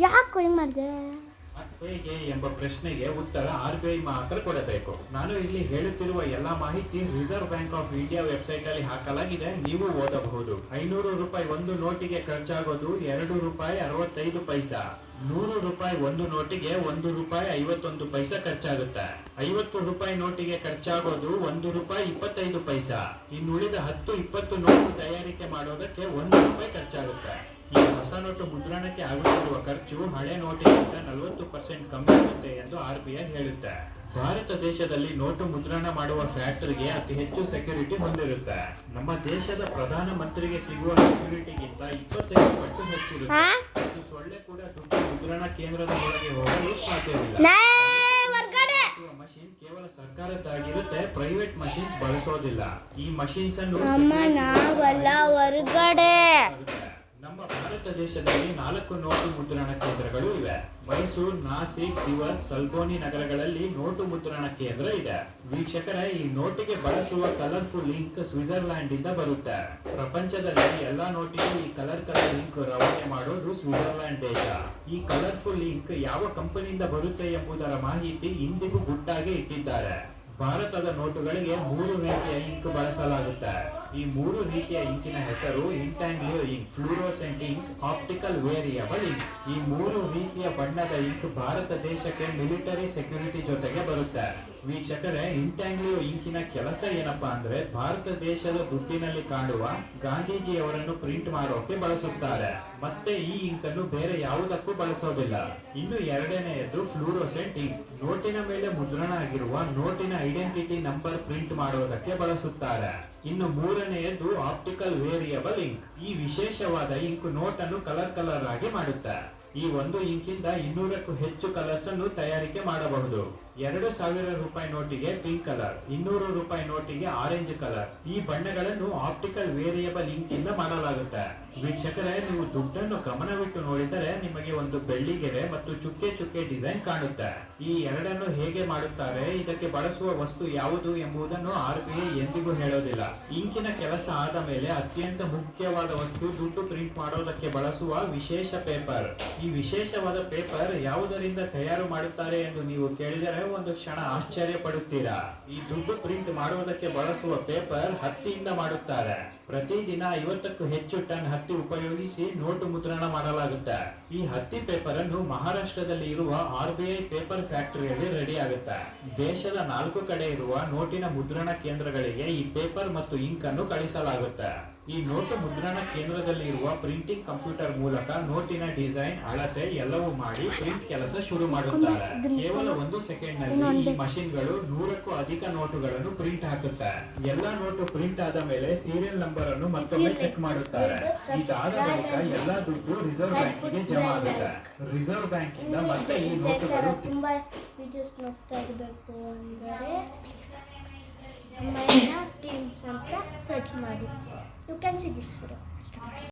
ಯಾಕೆ ಕೊಯ್ ಮಾಡಿದೆ ಹೇಗೆ ಎಂಬ ಪ್ರಶ್ನೆಗೆ ಉತ್ತರ RBI ಮಾತ್ರ ಕೊಡಬೇಕು. ನಾನು ಇಲ್ಲಿ ಹೇಳುತ್ತಿರುವ ಎಲ್ಲಾ ಮಾಹಿತಿ reserve bank of India website ಅಲ್ಲಿ ಹಾಕಲಾಗಿದೆ, ನೀವು ಓದಬಹುದು. 500 ರೂಪಾಯಿ ಒಂದು ನೋಟಿಗೆ ಖರ್ಚಾಗೋದು ₹2.65. 100 ರೂಪಾಯಿ ಒಂದು ನೋಟಿಗೆ ₹1.51 ಖರ್ಚಾಗುತ್ತೆ. 50 ರೂಪಾಯಿ ನೋಟಿಗೆ ಖರ್ಚಾಗೋದು ₹1.25. ಇನ್ನುಳಿದ 10-20 ನೋಟು ತಯಾರಿಕೆ ಮಾಡೋದಕ್ಕೆ ₹1 ಖರ್ಚಾಗುತ್ತೆ. ಈ ಹೊಸ ನೋಟು ಮುದ್ರಣಕ್ಕೆ ಆಗುತ್ತಿರುವ ಖರ್ಚು ಹಳೆ ನೋಟಿಗಿಂತ 40% ಕಮ್ಮಿ ಆಗುತ್ತೆ ಎಂದು RBI ಹೇಳುತ್ತೆ. ಭಾರತ ದೇಶದಲ್ಲಿ ನೋಟು ಮುದ್ರಣ ಮಾಡುವ ಫ್ಯಾಕ್ಟರಿಗೆ ಅತಿ ಹೆಚ್ಚು ಸೆಕ್ಯೂರಿಟಿ ಹೊಂದಿರುತ್ತೆ. ನಮ್ಮ ದೇಶದ ಪ್ರಧಾನ ಮಂತ್ರಿಗೆ ಸಿಗುವ ಸೆಕ್ಯೂರಿಟಿಗಿಂತ 25 ಪಟ್ಟು ಹೆಚ್ಚಿರುತ್ತೆ. ಇದು ಸೊಳ್ಳೆ ಕೂಡ ದುಡ್ಡು ಮುದ್ರಣ ಕೇಂದ್ರದ ಒಳಗೆ ಹೋಗಲು ಸಾಧ್ಯವಿಲ್ಲ. ಮಷೀನ್ ಕೇವಲ ಸರ್ಕಾರದ್ದಾಗಿರುತ್ತೆ, ಪ್ರೈವೇಟ್ ಮಷೀನ್ಸ್ ಬಳಸೋದಿಲ್ಲ. ಈ ಮಷೀನ್ಸ್ ಅನ್ನು ನಮ್ಮ ಭಾರತ ದೇಶದಲ್ಲಿ 4 ನೋಟು ಮುದ್ರಣ ಕೇಂದ್ರಗಳು ಇವೆ. ಮೈಸೂರು, ನಾಸಿಕ್, ದಿವಸ್, ಸಲ್ಗೋನಿ ನಗರಗಳಲ್ಲಿ ನೋಟು ಮುದ್ರಣ ಕೇಂದ್ರ ಇದೆ. ವೀಕ್ಷಕರೇ, ಈ ನೋಟಿಗೆ ಬಳಸುವ ಕಲರ್ಫುಲ್ ಇಂಕ್ ಸ್ವಿಟ್ಜರ್ಲ್ಯಾಂಡ್ ಇಂದ ಬರುತ್ತೆ. ಪ್ರಪಂಚದಲ್ಲಿ ಎಲ್ಲಾ ನೋಟಿಗೂ ಈ ಕಲರ್ ಇಂಕ್ ರವಾನೆ ಮಾಡೋದು ಸ್ವಿಟ್ಜರ್ಲ್ಯಾಂಡ್ ದೇಶ. ಈ ಕಲರ್ಫುಲ್ ಇಂಕ್ ಯಾವ ಕಂಪನಿಯಿಂದ ಬರುತ್ತೆ ಎಂಬುದರ ಮಾಹಿತಿ ಇಂದಿಗೂ ಗುಟ್ಟಾಗಿ ಇಟ್ಟಿದ್ದಾರೆ. ಭಾರತದ ನೋಟುಗಳಿಗೆ 3 ರೀತಿಯ ಇಂಕ್ ಬಳಸಲಾಗುತ್ತೆ. ಈ 3 ರೀತಿಯ ಇಂಕಿನ ಹೆಸರು intaglio ink, fluorescent ink, optical variable ink. ಈ 3 ರೀತಿಯ ಬಣ್ಣದ ಇಂಕ್ ಭಾರತ ದೇಶಕ್ಕೆ ಮಿಲಿಟರಿ ಸೆಕ್ಯೂರಿಟಿ ಜೊತೆಗೆ ಬರುತ್ತೆ. ವೀಕ್ಷಕರೇ, ಇಂಟ್ಯಾಂಗ್ಲಿಯೋ ಇಂಕಿನ ಕೆಲಸ ಏನಪ್ಪಾ ಅಂದ್ರೆ ಭಾರತ ದೇಶದ ದುಡ್ಡಿನಲ್ಲಿ ಕಾಣುವ ಗಾಂಧೀಜಿಯವರನ್ನು ಪ್ರಿಂಟ್ ಮಾಡೋಕೆ ಬಳಸುತ್ತಾರೆ. ಮತ್ತೆ ಈ ಇಂಕ್ ಅನ್ನು ಬೇರೆ ಯಾವುದಕ್ಕೂ ಬಳಸೋದಿಲ್ಲ. ಇನ್ನು ಎರಡನೆಯದು ಫ್ಲೂರೋಸೆಂಟ್ ಇಂಕ್. ನೋಟಿನ ಮೇಲೆ ಮುದ್ರಣ ಆಗಿರುವ ನೋಟಿನ ಐಡೆಂಟಿಟಿ ನಂಬರ್ ಪ್ರಿಂಟ್ ಮಾಡೋದಕ್ಕೆ ಬಳಸುತ್ತಾರೆ. ಇನ್ನು ಮೂರನೆಯದು ಆಪ್ಟಿಕಲ್ ವೇರಿಯಬಲ್ ಇಂಕ್. ಈ ವಿಶೇಷವಾದ ಇಂಕ್ ನೋಟನ್ನು ಕಲರ್ ಆಗಿ ಮಾಡುತ್ತೆ. ಈ ಒಂದು ಇಂಕಿಂದ 200ಕ್ಕೂ ಹೆಚ್ಚು ಕಲರ್ಸ್ ಅನ್ನು ತಯಾರಿಕೆ ಮಾಡಬಹುದು. 2000 ರೂಪಾಯಿ ನೋಟಿಗೆ ಪಿಂಕ್ ಕಲರ್, 200 ರೂಪಾಯಿ ನೋಟಿಗೆ ಆರೆಂಜ್ ಕಲರ್. ಈ ಬಣ್ಣಗಳನ್ನು ಆಪ್ಟಿಕಲ್ ವೇರಿಯಬಲ್ ಇಂಕ್ ಇಂದ ಮಾಡಲಾಗುತ್ತೆ. ವೀಕ್ಷಕರೇ, ನೀವು ದುಡ್ಡನ್ನು ಗಮನವಿಟ್ಟು ನೋಡಿದರೆ ನಿಮಗೆ ಒಂದು ಬೆಳ್ಳಿಗೆರೆ ಮತ್ತು ಚುಕ್ಕೆ ಡಿಸೈನ್ ಕಾಣುತ್ತೆ. ಈ ಎರಡನ್ನು ಹೇಗೆ ಮಾಡುತ್ತಾರೆ, ಇದಕ್ಕೆ ಬಳಸುವ ವಸ್ತು ಯಾವುದು ಎಂಬುದನ್ನು RBI ಎಂದಿಗೂ ಹೇಳೋದಿಲ್ಲ. ಇಂಕಿನ ಕೆಲಸ ಆದ ಮೇಲೆ ಅತ್ಯಂತ ಮುಖ್ಯವಾದ ವಸ್ತು ದುಡ್ಡು ಪ್ರಿಂಟ್ ಮಾಡೋದಕ್ಕೆ ಬಳಸುವ ವಿಶೇಷ ಪೇಪರ್. ಈ ವಿಶೇಷವಾದ ಪೇಪರ್ ಯಾವುದರಿಂದ ತಯಾರು ಮಾಡುತ್ತಾರೆ ಎಂದು ನೀವು ಕೇಳಿದರೆ ಒಂದು ಕ್ಷಣ ಆಶ್ಚರ್ಯ ಪಡುತ್ತೀರಾ. ಈ ದುಡ್ಡು ಪ್ರಿಂಟ್ ಮಾಡುವುದಕ್ಕೆ ಬಳಸುವ ಪೇಪರ್ ಹತ್ತಿಯಿಂದ ಮಾಡುತ್ತಾರೆ. ಪ್ರತಿದಿನ 50ಕ್ಕೂ ಹೆಚ್ಚು ಟನ್ ಹತ್ತಿ ಉಪಯೋಗಿಸಿ ನೋಟು ಮುದ್ರಣ ಮಾಡಲಾಗುತ್ತೆ. ಈ ಹತ್ತಿ ಪೇಪರ್ ಅನ್ನು ಮಹಾರಾಷ್ಟ್ರದಲ್ಲಿ ಇರುವ RBI ಪೇಪರ್ ಫ್ಯಾಕ್ಟರಿಯಲ್ಲಿ ರೆಡಿ ಆಗುತ್ತೆ. ದೇಶದ 4 ಕಡೆ ಇರುವ ನೋಟಿನ ಮುದ್ರಣ ಕೇಂದ್ರಗಳಿಗೆ ಈ ಪೇಪರ್ ಮತ್ತು ಇಂಕ್ ಅನ್ನು ಕಳಿಸಲಾಗುತ್ತೆ. ಈ ನೋಟು ಮುದ್ರಣ ಕೇಂದ್ರದಲ್ಲಿ ಇರುವ ಪ್ರಿಂಟಿಂಗ್ ಕಂಪ್ಯೂಟರ್ ಮೂಲಕ ನೋಟಿನ ಡಿಸೈನ್, ಅಳತೆ ಎಲ್ಲವೂ ಮಾಡಿ ಪ್ರಿಂಟ್ ಕೆಲಸ ಶುರು ಮಾಡುತ್ತಾರೆ. ಕೇವಲ 1 ಸೆಕೆಂಡ್ ನಲ್ಲಿ ಈ ಮಷಿನ್ಗಳು 100ಕ್ಕೂ ಅಧಿಕ ನೋಟುಗಳನ್ನು ಪ್ರಿಂಟ್ ಹಾಕುತ್ತೆ. ಎಲ್ಲಾ ನೋಟು ಪ್ರಿಂಟ್ ಆದ ಮೇಲೆ ಸೀರಿಯಲ್ ನಂಬರ್ ಅನ್ನು ಮತ್ತೊಮ್ಮೆ ಚೆಕ್ ಮಾಡುತ್ತಾರೆ. ಇದಾದ ಬಳಿಕ ಎಲ್ಲಾ ದುಡ್ಡು ರಿಸರ್ವ್ ಬ್ಯಾಂಕಿಗೆ ಜಮಾ ಆಗುತ್ತೆ. ರಿಸರ್ವ್ ಬ್ಯಾಂಕ್ ಇಂದ ಮತ್ತೆ ಈ ನೋಟುಗಳು ತುಂಬಾ ವಿಡಿಯೋಸ್ ನೋಡ್ತಾ ಇರಬೇಕು ಅಂದರೆ ಅಮ್ಮಯ್ಯ ಟೀಮ್ಸ್ ಅಂತ ಸರ್ಚ್ ಮಾಡಿ. You can see this video.